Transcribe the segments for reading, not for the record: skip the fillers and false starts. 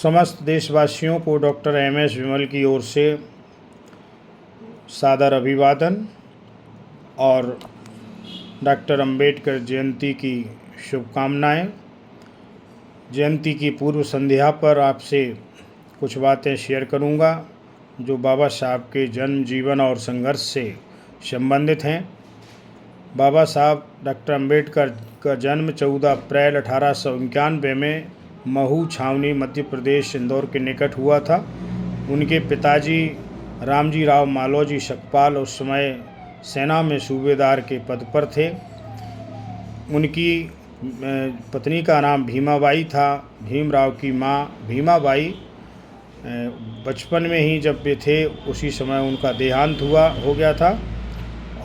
समस्त देशवासियों को डॉक्टर एम.एस. विमल की ओर से सादर अभिवादन और डॉक्टर अंबेडकर जयंती की शुभकामनाएं। जयंती की पूर्व संध्या पर आपसे कुछ बातें शेयर करूंगा जो बाबा साहब के जन्म, जीवन और संघर्ष से संबंधित हैं। बाबा साहब डॉक्टर अंबेडकर का जन्म 14 अप्रैल 1891 में महू छावनी, मध्य प्रदेश, इंदौर के निकट हुआ था। उनके पिताजी रामजी राव मालोजी शकपाल उस समय सेना में सूबेदार के पद पर थे। उनकी पत्नी का नाम भीमाबाई था। भीमराव की माँ भीमाबाई बचपन में ही जब वे थे उसी समय उनका देहांत हो गया था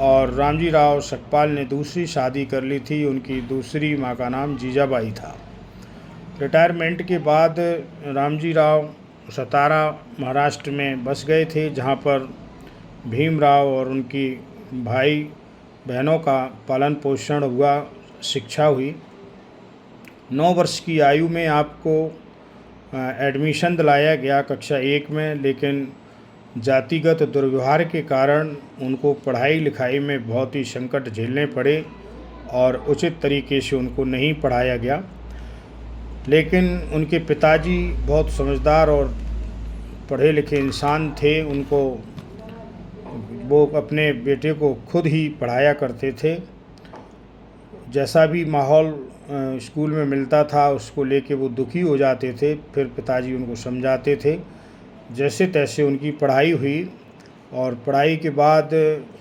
और रामजी राव शकपाल ने दूसरी शादी कर ली थी। उनकी दूसरी माँ का नाम जीजाबाई था। रिटायरमेंट के बाद रामजी राव सतारा महाराष्ट्र में बस गए थे, जहाँ पर भीमराव और उनकी भाई बहनों का पालन पोषण हुआ, शिक्षा हुई। 9 वर्ष की आयु में आपको एडमिशन दिलाया गया कक्षा 1 में, लेकिन जातिगत दुर्व्यवहार के कारण उनको पढ़ाई लिखाई में बहुत ही संकट झेलने पड़े और उचित तरीके से उनको नहीं पढ़ाया गया। लेकिन उनके पिताजी बहुत समझदार और पढ़े लिखे इंसान थे। वो अपने बेटे को खुद ही पढ़ाया करते थे। जैसा भी माहौल स्कूल में मिलता था उसको लेके वो दुखी हो जाते थे, फिर पिताजी उनको समझाते थे। जैसे तैसे उनकी पढ़ाई हुई और पढ़ाई के बाद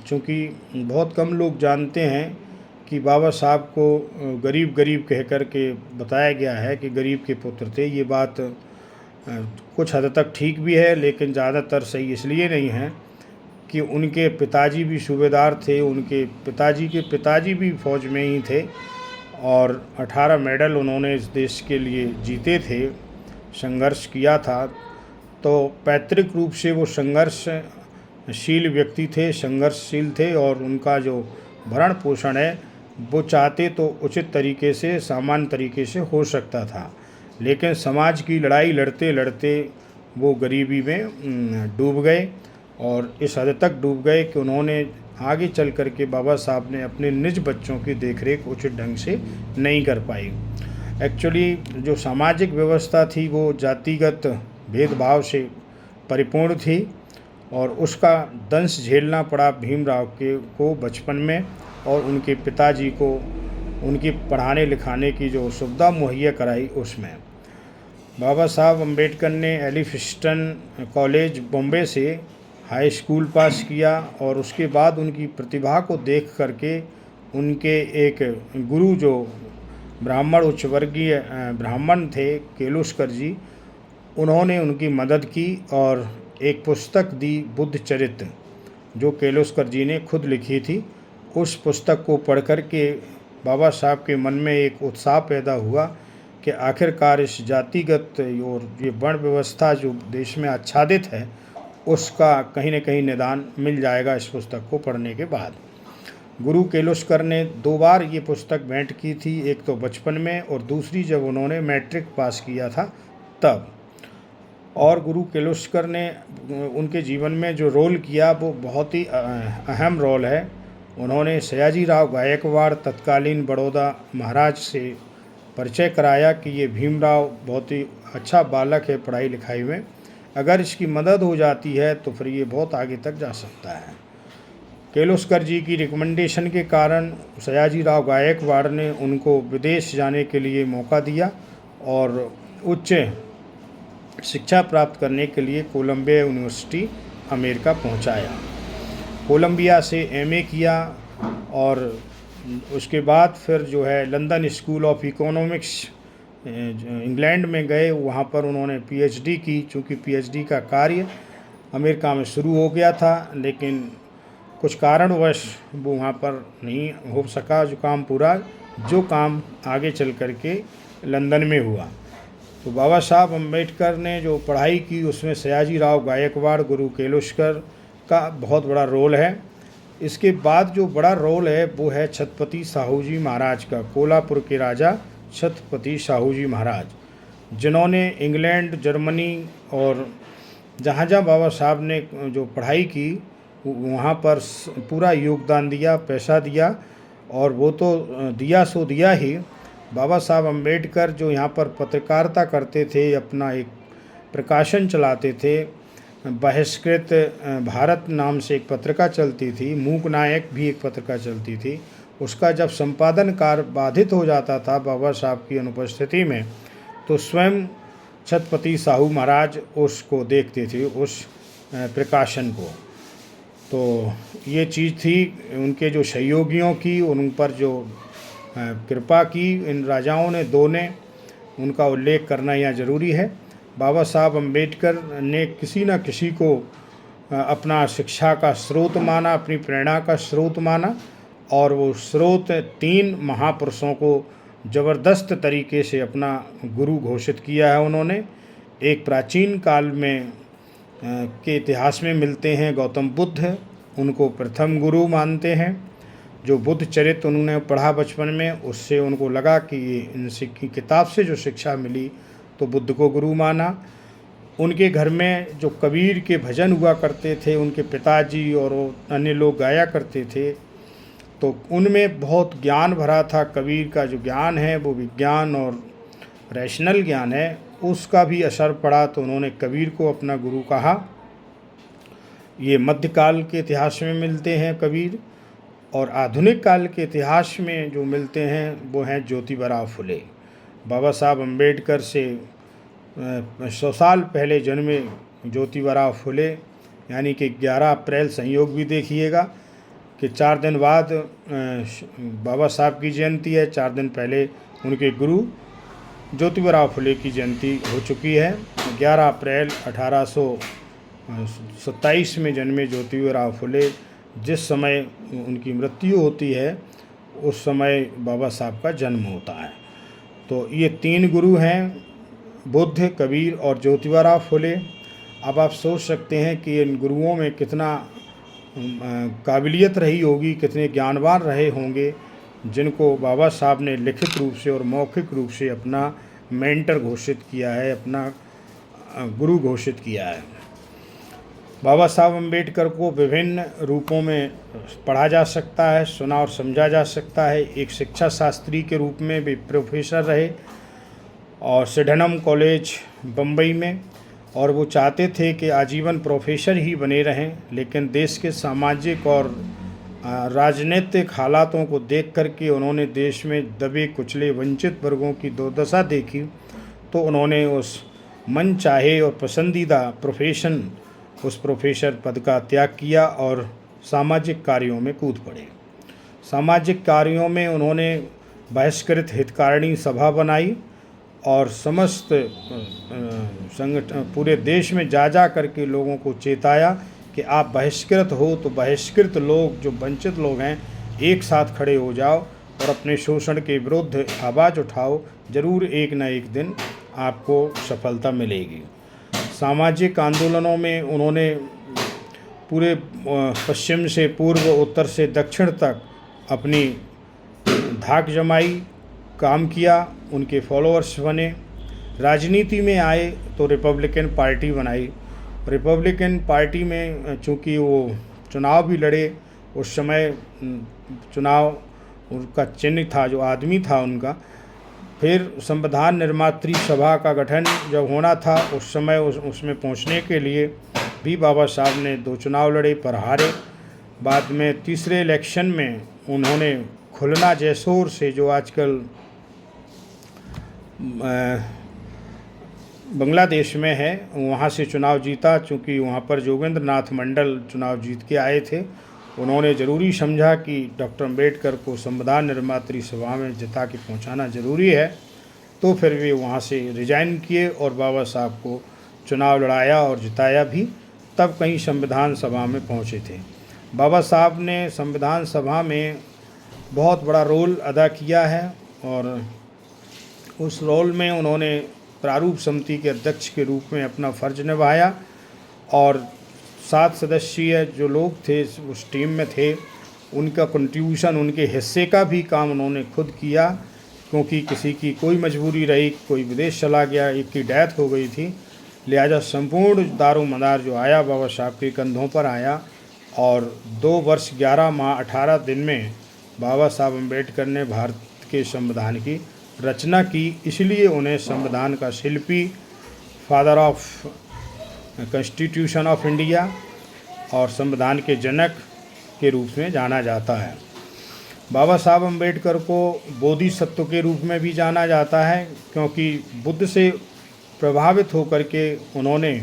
चूँकि बहुत कम लोग जानते हैं कि बाबा साहब को गरीब गरीब कह कर के बताया गया है कि गरीब के पुत्र थे। ये बात कुछ हद तक ठीक भी है, लेकिन ज़्यादातर सही इसलिए नहीं है कि उनके पिताजी भी सूबेदार थे। उनके पिताजी के पिताजी भी फ़ौज में ही थे और 18 मेडल उन्होंने इस देश के लिए जीते थे, संघर्ष किया था। तो पैतृक रूप से वो संघर्षशील व्यक्ति थे, संघर्षशील थे और उनका जो भरण पोषण है वो चाहते तो उचित तरीके से, सामान्य तरीके से हो सकता था, लेकिन समाज की लड़ाई लड़ते लड़ते वो गरीबी में डूब गए और इस हद तक डूब गए कि उन्होंने आगे चल कर के बाबा साहब ने अपने निज बच्चों की देखरेख उचित ढंग से नहीं कर पाई। एक्चुअली जो सामाजिक व्यवस्था थी वो जातिगत भेदभाव से परिपूर्ण थी और उसका दंश झेलना पड़ा भीमराव को बचपन में और उनके पिताजी को उनकी पढ़ाने लिखाने की जो सुविधा मुहैया कराई उसमें। बाबा साहब अम्बेडकर ने एलिफिंस्टन कॉलेज बॉम्बे से हाई स्कूल पास किया और उसके बाद उनकी प्रतिभा को देख करके उनके एक गुरु जो ब्राह्मण उच्च वर्गीय ब्राह्मण थे केलुस्कर जी, उन्होंने उनकी मदद की और एक पुस्तक दी, बुद्ध चरित्र, जो केलुस्कर जी ने खुद लिखी थी। उस पुस्तक को पढ़ कर के बाबा साहब के मन में एक उत्साह पैदा हुआ कि आखिरकार इस जातिगत और ये वर्ण व्यवस्था जो देश में आच्छादित है उसका कहीं न कहीं निदान मिल जाएगा इस पुस्तक को पढ़ने के बाद। गुरु केलुस्कर ने 2 बार ये पुस्तक भेंट की थी, एक तो बचपन में और दूसरी जब उन्होंने मैट्रिक पास किया था तब। और गुरु केलुस्कर ने उनके जीवन में जो रोल किया वो बहुत ही अहम रोल है। उन्होंने सयाजी राव गायकवाड़ तत्कालीन बड़ौदा महाराज से परिचय कराया कि ये भीमराव बहुत ही अच्छा बालक है पढ़ाई लिखाई में, अगर इसकी मदद हो जाती है तो फिर ये बहुत आगे तक जा सकता है। केलुस्कर जी की रिकमेंडेशन के कारण सयाजी राव गायकवाड़ ने उनको विदेश जाने के लिए मौका दिया और उच्च शिक्षा प्राप्त करने के लिए कोलंबिया यूनिवर्सिटी अमेरिका पहुंचाया। कोलंबिया से एमए किया और उसके बाद फिर जो है London school of economics England में गए, वहाँ पर उन्होंने पीएचडी की। चूँकि पीएचडी का कार्य अमेरिका में शुरू हो गया था, लेकिन कुछ कारणवश वो वहाँ पर नहीं हो सका जो काम आगे चल कर के लंदन में हुआ। तो बाबा साहब अम्बेडकर ने जो पढ़ाई की उसमें सयाजी राव गायकवाड़, गुरु केलुस्कर का बहुत बड़ा रोल है। इसके बाद जो बड़ा रोल है वो है छत्रपति साहू जी महाराज का, कोल्हापुर के राजा छत्रपति साहू जी महाराज। जिन्होंने इंग्लैंड, जर्मनी और जहाँ जहाँ बाबा साहब ने जो पढ़ाई की वहाँ पर पूरा योगदान दिया, पैसा दिया। और वो तो दिया सो दिया ही। बाबा साहब अम्बेडकर जो यहाँ पर पत्रकारिता करते थे, अपना एक प्रकाशन चलाते थे, बहिष्कृत भारत नाम से एक पत्रिका चलती थी, मूक नायक भी एक पत्रिका चलती थी। उसका जब संपादन कार्य बाधित हो जाता था बाबा साहब की अनुपस्थिति में, तो स्वयं छत्रपति साहू महाराज उसको देखते थे, उस प्रकाशन को। तो ये चीज़ थी उनके जो सहयोगियों की, उन पर जो कृपा की इन राजाओं ने, दो ने, उनका उल्लेख करना यहाँ ज़रूरी है। बाबा साहब अम्बेडकर ने किसी न किसी को अपना शिक्षा का स्रोत माना, अपनी प्रेरणा का स्रोत माना, और वो स्रोत 3 महापुरुषों को ज़बरदस्त तरीके से अपना गुरु घोषित किया है उन्होंने। एक प्राचीन काल में के इतिहास में मिलते हैं गौतम बुद्ध, उनको प्रथम गुरु मानते हैं। जो बुद्ध चरित्र उन्होंने पढ़ा बचपन में, उससे उनको लगा कि इनसे की किताब से जो शिक्षा मिली तो बुद्ध को गुरु माना। उनके घर में जो कबीर के भजन हुआ करते थे, उनके पिताजी और अन्य लोग गाया करते थे, तो उनमें बहुत ज्ञान भरा था। कबीर का जो ज्ञान है वो विज्ञान और रैशनल ज्ञान है, उसका भी असर पड़ा, तो उन्होंने कबीर को अपना गुरु कहा। ये मध्यकाल के इतिहास में मिलते हैं कबीर। और आधुनिक काल के इतिहास में जो मिलते हैं वो हैं ज्योतिबा फुले। बाबा साहब अम्बेडकर से 100 साल पहले जन्मे ज्योतिबा फुले, यानी कि 11 अप्रैल संयोग भी देखिएगा कि 4 दिन बाद बाबा साहब की जयंती है। 4 दिन पहले उनके गुरु ज्योतिबा फुले की जयंती हो चुकी है। 11 अप्रैल 1827 में जन्मे ज्योतिबा फुले। जिस समय उनकी मृत्यु होती है उस समय बाबा साहब का जन्म होता है। तो ये 3 गुरु हैं, बुद्ध, कबीर और ज्योतिबा फुले। अब आप सोच सकते हैं कि इन गुरुओं में कितना काबिलियत रही होगी, कितने ज्ञानवान रहे होंगे, जिनको बाबा साहब ने लिखित रूप से और मौखिक रूप से अपना मेंटर घोषित किया है, अपना गुरु घोषित किया है। बाबा साहब अम्बेडकर को विभिन्न रूपों में पढ़ा जा सकता है, सुना और समझा जा सकता है। एक शिक्षा शास्त्री के रूप में भी प्रोफेसर रहे और सिडनम कॉलेज बम्बई में, और वो चाहते थे कि आजीवन प्रोफेसर ही बने रहें, लेकिन देश के सामाजिक और राजनीतिक हालातों को देख करके उन्होंने देश में दबे कुचले वंचित वर्गों की दुर्दशा देखी, तो उन्होंने उस मन चाहे और पसंदीदा उस प्रोफेसर पद का त्याग किया और सामाजिक कार्यों में कूद पड़े। सामाजिक कार्यों में उन्होंने बहिष्कृत हितकारिणी सभा बनाई और समस्त संगठन पूरे देश में जा करके लोगों को चेताया कि आप बहिष्कृत हो तो बहिष्कृत लोग, जो वंचित लोग हैं, एक साथ खड़े हो जाओ और अपने शोषण के विरुद्ध आवाज़ उठाओ। ज़रूर एक न एक दिन आपको सफलता मिलेगी। सामाजिक आंदोलनों में उन्होंने पूरे पश्चिम से पूर्व, उत्तर से दक्षिण तक अपनी धाक जमाई, काम किया, उनके फॉलोअर्स बने। राजनीति में आए तो रिपब्लिकन पार्टी बनाई। रिपब्लिकन पार्टी में चूँकि वो चुनाव भी लड़े, उस समय चुनाव उनका चिन्ह था, जो आदमी था उनका। फिर संविधान निर्मात्री सभा का गठन जब होना था, उस समय उसमें पहुंचने के लिए भी बाबा साहब ने 2 चुनाव लड़े पर हारे। बाद में तीसरे इलेक्शन में उन्होंने खुलना जैसोर से, जो आजकल बांग्लादेश में है, वहाँ से चुनाव जीता। चूँकि वहाँ पर जोगेंद्र नाथ मंडल चुनाव जीत के आए थे, उन्होंने ज़रूरी समझा कि डॉक्टर अम्बेडकर को संविधान निर्मात्री सभा में जिता के पहुँचाना ज़रूरी है, तो फिर वे वहाँ से रिजाइन किए और बाबा साहब को चुनाव लड़ाया और जिताया भी, तब कहीं संविधान सभा में पहुँचे थे। बाबा साहब ने संविधान सभा में बहुत बड़ा रोल अदा किया है और उस रोल में उन्होंने प्रारूप समिति के अध्यक्ष के रूप में अपना फ़र्ज निभाया और 7 सदस्यीय जो लोग थे उस टीम में थे, उनका कंट्रीब्यूशन, उनके हिस्से का भी काम उन्होंने खुद किया। क्योंकि किसी की कोई मजबूरी रही, कोई विदेश चला गया, एक की डेथ हो गई थी, लिहाजा संपूर्ण दारोमदार जो आया बाबा साहब के कंधों पर आया और 2 वर्ष 11 माह 18 दिन में बाबा साहब अम्बेडकर ने भारत के संविधान की रचना की। इसलिए उन्हें संविधान का शिल्पी, father of constitution of India और संविधान के जनक के रूप में जाना जाता है। बाबा साहब अम्बेडकर को बोधिसत्व के रूप में भी जाना जाता है, क्योंकि बुद्ध से प्रभावित होकर के उन्होंने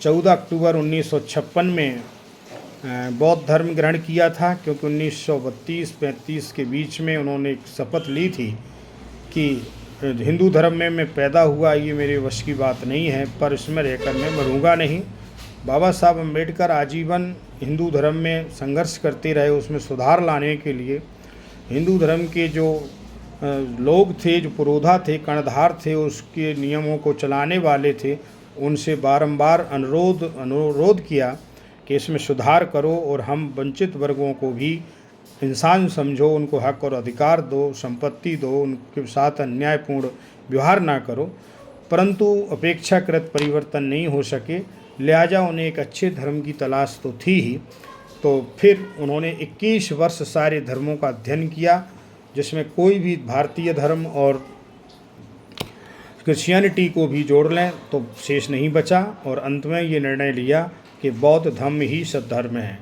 14 अक्टूबर 1956 में बौद्ध धर्म ग्रहण किया था, क्योंकि 1932-35 के बीच में उन्होंने एक शपथ ली थी कि हिंदू धर्म में मैं पैदा हुआ, ये मेरे वश की बात नहीं है, पर इसमें रहकर मैं मरूंगा नहीं। बाबा साहब अम्बेडकर आजीवन हिंदू धर्म में संघर्ष करते रहे, उसमें सुधार लाने के लिए। हिंदू धर्म के जो लोग थे, जो पुरोधा थे, कर्णधार थे, उसके नियमों को चलाने वाले थे, उनसे बारंबार अनुरोध किया कि इसमें सुधार करो और हम वंचित वर्गों को भी इंसान समझो, उनको हक और अधिकार दो, संपत्ति दो, उनके साथ अन्यायपूर्ण व्यवहार ना करो। परंतु अपेक्षाकृत परिवर्तन नहीं हो सके, लिहाजा उन्हें एक अच्छे धर्म की तलाश तो थी ही। तो फिर उन्होंने 21 वर्ष सारे धर्मों का अध्ययन किया, जिसमें कोई भी भारतीय धर्म और क्रिश्चियनिटी को भी जोड़ लें तो शेष नहीं बचा, और अंत में ये निर्णय लिया कि बौद्ध धर्म ही सद्धर्म है।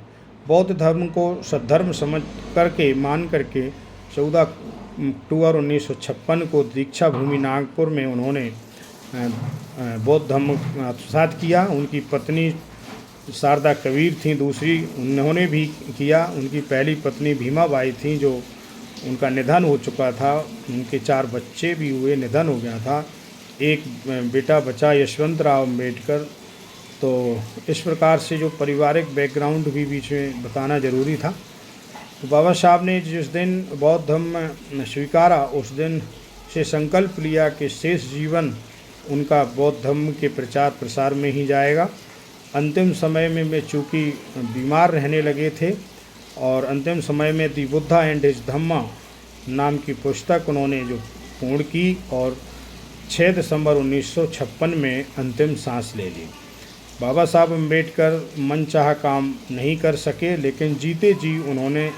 बौद्ध धर्म को सद्धर्म समझ करके, मान करके 14 अक्टूबर 1956 को दीक्षा भूमि नागपुर में उन्होंने बौद्ध धर्म आत्मसात किया। उनकी पत्नी शारदा कबीर थी, दूसरी उन्होंने भी किया। उनकी पहली पत्नी भीमाबाई थी, जो उनका निधन हो चुका था। उनके 4 बच्चे भी हुए, निधन हो गया था। एक बेटा बचा, यशवंत राव अम्बेडकर। तो इस प्रकार से जो पारिवारिक बैकग्राउंड भी बीच में बताना ज़रूरी था। तो बाबा साहब ने जिस दिन बौद्ध धर्म स्वीकारा, उस दिन से संकल्प लिया कि शेष जीवन उनका बौद्ध धर्म के प्रचार प्रसार में ही जाएगा। अंतिम समय में वे चूँकि बीमार रहने लगे थे, और अंतिम समय में दी बुद्धा एंड हिज धम्मा नाम की पुस्तक उन्होंने जो पूर्ण की, और 6 दिसंबर 1956 में अंतिम सांस ले ली। बाबा साहब अम्बेडकर मनचाहा काम नहीं कर सके, लेकिन जीते जी उन्होंने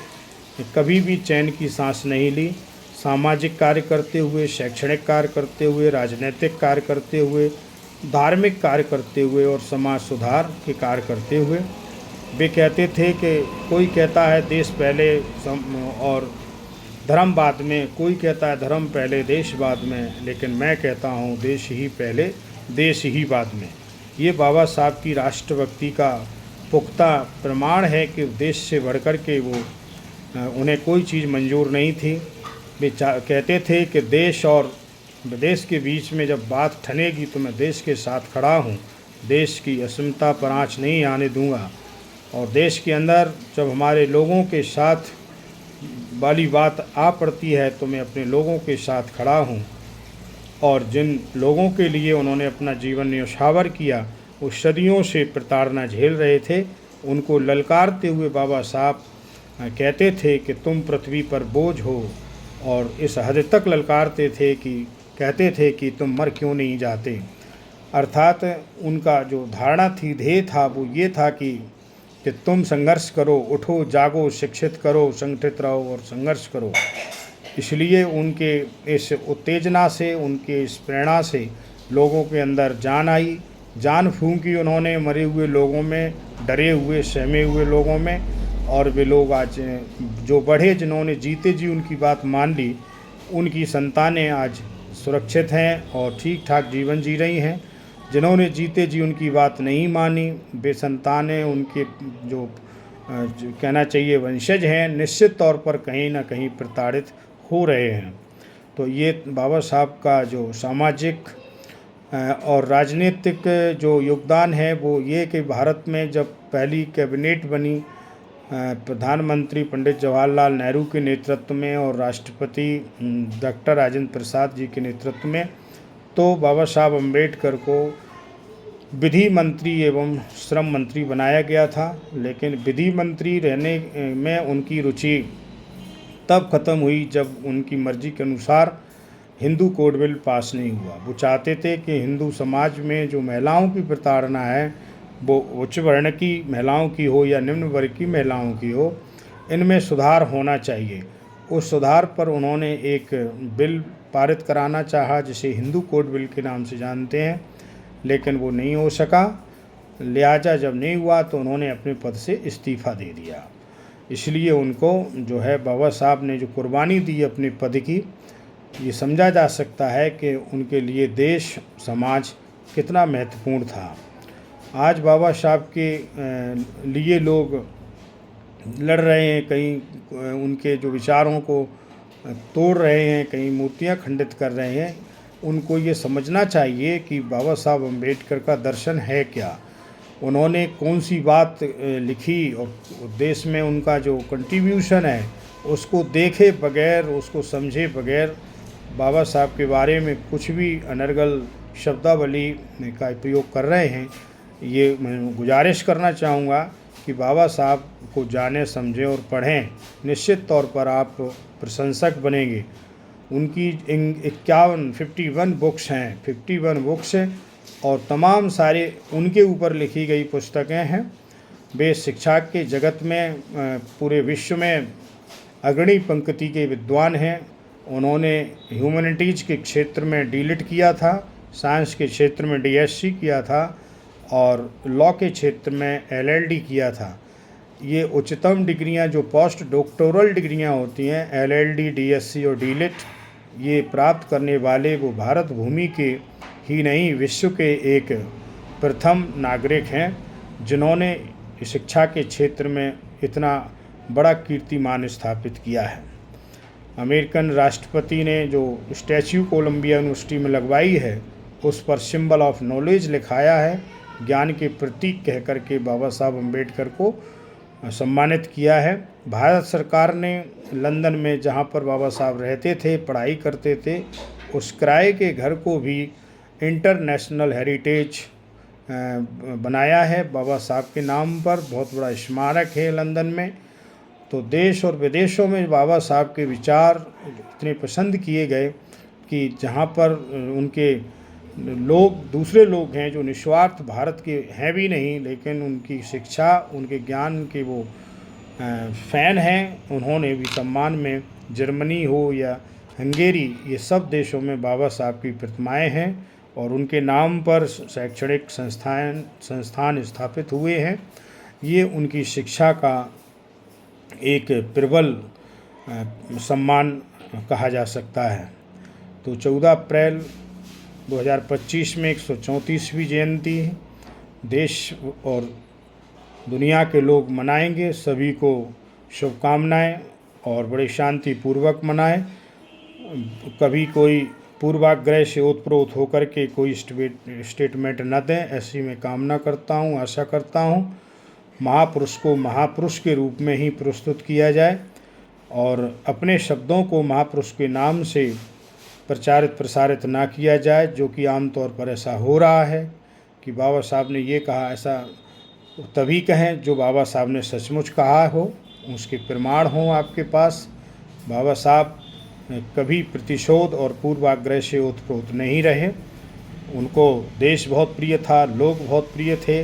कभी भी चैन की सांस नहीं ली। सामाजिक कार्य करते हुए, शैक्षणिक कार्य करते हुए, राजनीतिक कार्य करते हुए, धार्मिक कार्य करते हुए और समाज सुधार के कार्य करते हुए, वे कहते थे कि कोई कहता है देश पहले और धर्म बाद में, कोई कहता है धर्म पहले देश बाद में, लेकिन मैं कहता हूँ देश ही पहले देश ही बाद में। ये बाबा साहब की राष्ट्रभक्ति का पुख्ता प्रमाण है कि देश से बढ़कर के वो उन्हें कोई चीज़ मंजूर नहीं थी। वे कहते थे कि देश और विदेश के बीच में जब बात ठनेगी तो मैं देश के साथ खड़ा हूँ, देश की अस्मिता पर आँच नहीं आने दूँगा, और देश के अंदर जब हमारे लोगों के साथ वाली बात आ पड़ती है तो मैं अपने लोगों के साथ खड़ा हूँ। और जिन लोगों के लिए उन्होंने अपना जीवन न्यौछावर किया, वो सदियों से प्रताड़ना झेल रहे थे, उनको ललकारते हुए बाबा साहब कहते थे कि तुम पृथ्वी पर बोझ हो, और इस हद तक ललकारते थे कि कहते थे कि तुम मर क्यों नहीं जाते। अर्थात उनका जो धारणा थी, ध्येय था, वो ये था कि तुम संघर्ष करो, उठो, जागो, शिक्षित करो, संगठित रहो और संघर्ष करो। इसलिए उनके इस उत्तेजना से, उनके इस प्रेरणा से लोगों के अंदर जान आई, जान फूंकी उन्होंने मरे हुए लोगों में, डरे हुए, सहमे हुए लोगों में। और वे लोग आज जो बढ़े, जिन्होंने जीते जी उनकी बात मान ली, उनकी संतानें आज सुरक्षित हैं और ठीक ठाक जीवन जी रही हैं। जिन्होंने जीते जी उनकी बात नहीं मानी, वे संतानें, उनके जो कहना चाहिए वंशज हैं, निश्चित तौर पर कहीं ना कहीं प्रताड़ित हो रहे हैं। तो ये बाबा साहब का जो सामाजिक और राजनीतिक जो योगदान है, वो ये कि भारत में जब पहली कैबिनेट बनी प्रधानमंत्री पंडित जवाहरलाल नेहरू के नेतृत्व में और राष्ट्रपति डॉक्टर राजेंद्र प्रसाद जी के नेतृत्व में, तो बाबा साहब अम्बेडकर को विधि मंत्री एवं श्रम मंत्री बनाया गया था। लेकिन विधि मंत्री रहने में उनकी रुचि तब ख़त्म हुई जब उनकी मर्ज़ी के अनुसार हिंदू कोड बिल पास नहीं हुआ। वो चाहते थे कि हिंदू समाज में जो महिलाओं की प्रताड़ना है, वो उच्च वर्ण की महिलाओं की हो या निम्न वर्ग की महिलाओं की हो, इनमें सुधार होना चाहिए। उस सुधार पर उन्होंने एक बिल पारित कराना चाहा जिसे हिंदू कोड बिल के नाम से जानते हैं, लेकिन वो नहीं हो सका। लिहाजा जब नहीं हुआ तो उन्होंने अपने पद से इस्तीफ़ा दे दिया। इसलिए उनको जो है बाबा साहब ने जो कुर्बानी दी अपने पद की, ये समझा जा सकता है कि उनके लिए देश समाज कितना महत्वपूर्ण था। आज बाबा साहब के लिए लोग लड़ रहे हैं, कहीं उनके जो विचारों को तोड़ रहे हैं, कहीं मूर्तियां खंडित कर रहे हैं। उनको ये समझना चाहिए कि बाबा साहब अम्बेडकर का दर्शन है क्या, उन्होंने कौन सी बात लिखी और देश में उनका जो कंट्रीब्यूशन है उसको देखे बगैर, उसको समझे बगैर बाबा साहब के बारे में कुछ भी अनर्गल शब्दावली का प्रयोग कर रहे हैं। ये मैं गुजारिश करना चाहूँगा कि बाबा साहब को जानें, समझें और पढ़ें। निश्चित तौर पर आप प्रशंसक बनेंगे। उनकी 51 बुक्स हैं, 51 बुक्स हैं और तमाम सारे उनके ऊपर लिखी गई पुस्तकें हैं। वे शिक्षा के जगत में पूरे विश्व में अग्रणी पंक्ति के विद्वान हैं। उन्होंने ह्यूमैनिटीज़ के क्षेत्र में डीलिट किया था, साइंस के क्षेत्र में डीएससी किया था और लॉ के क्षेत्र में एलएलडी किया था। ये उच्चतम डिग्रियां जो पोस्ट डॉक्टोरल डिग्रियां होती हैं, एलएलडी, डीएससी और डीलिट, ये प्राप्त करने वाले वो भारत भूमि के ही नहीं विश्व के एक प्रथम नागरिक हैं जिन्होंने शिक्षा के क्षेत्र में इतना बड़ा कीर्तिमान स्थापित किया है। अमेरिकन राष्ट्रपति ने जो स्टैच्यू कोलंबिया यूनिवर्सिटी में लगवाई है, उस पर सिंबल ऑफ नॉलेज लिखाया है, ज्ञान के प्रतीक कह कर के बाबा साहब अम्बेडकर को सम्मानित किया है। भारत सरकार ने लंदन में जहाँ पर बाबा साहब रहते थे, पढ़ाई करते थे, उस किराए के घर को भी इंटरनेशनल हेरिटेज बनाया है बाबा साहब के नाम पर। बहुत बड़ा स्मारक है लंदन में। तो देश और विदेशों में बाबा साहब के विचार इतने पसंद किए गए कि जहाँ पर उनके लोग, दूसरे लोग हैं जो निस्वार्थ भारत के हैं भी नहीं, लेकिन उनकी शिक्षा, उनके ज्ञान के वो फ़ैन हैं, उन्होंने भी सम्मान में जर्मनी हो या हंगेरी, ये सब देशों में बाबा साहब की प्रतिमाएं हैं और उनके नाम पर शैक्षणिक संस्थान स्थापित हुए हैं। ये उनकी शिक्षा का एक प्रबल सम्मान कहा जा सकता है। तो 14 अप्रैल 2025 में 134वीं जयंती है। देश और दुनिया के लोग मनाएंगे। सभी को शुभकामनाएं और बड़े शांतिपूर्वक मनाएं। कभी कोई पूर्वाग्रह से ओतप्रोत होकर के कोई स्टेटमेंट न दें, ऐसी मैं कामना करता हूं, आशा करता हूं। महापुरुष को महापुरुष के रूप में ही प्रस्तुत किया जाए और अपने शब्दों को महापुरुष के नाम से प्रचारित प्रसारित ना किया जाए, जो कि आमतौर पर ऐसा हो रहा है कि बाबा साहब ने ये कहा, ऐसा तभी कहें जो बाबा साहब ने सचमुच कहा हो, उसके प्रमाण हों आपके पास। बाबा साहब कभी प्रतिशोध और पूर्वाग्रह से ओतप्रोत नहीं रहे। उनको देश बहुत प्रिय था, लोग बहुत प्रिय थे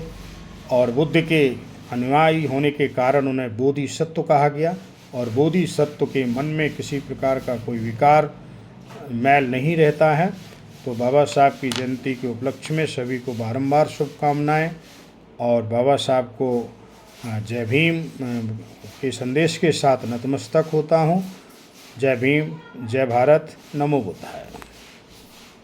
और बुद्ध के अनुयायी होने के कारण उन्हें बोधिसत्व कहा गया और बोधिसत्व के मन में किसी प्रकार का कोई विकार मैल नहीं रहता है। तो बाबा साहब की जयंती के उपलक्ष्य में सभी को बारंबार शुभकामनाएं और बाबा साहब को जय भीम के संदेश के साथ नतमस्तक होता हूं। जय भीम, जय भारत, नमो बुद्धाय।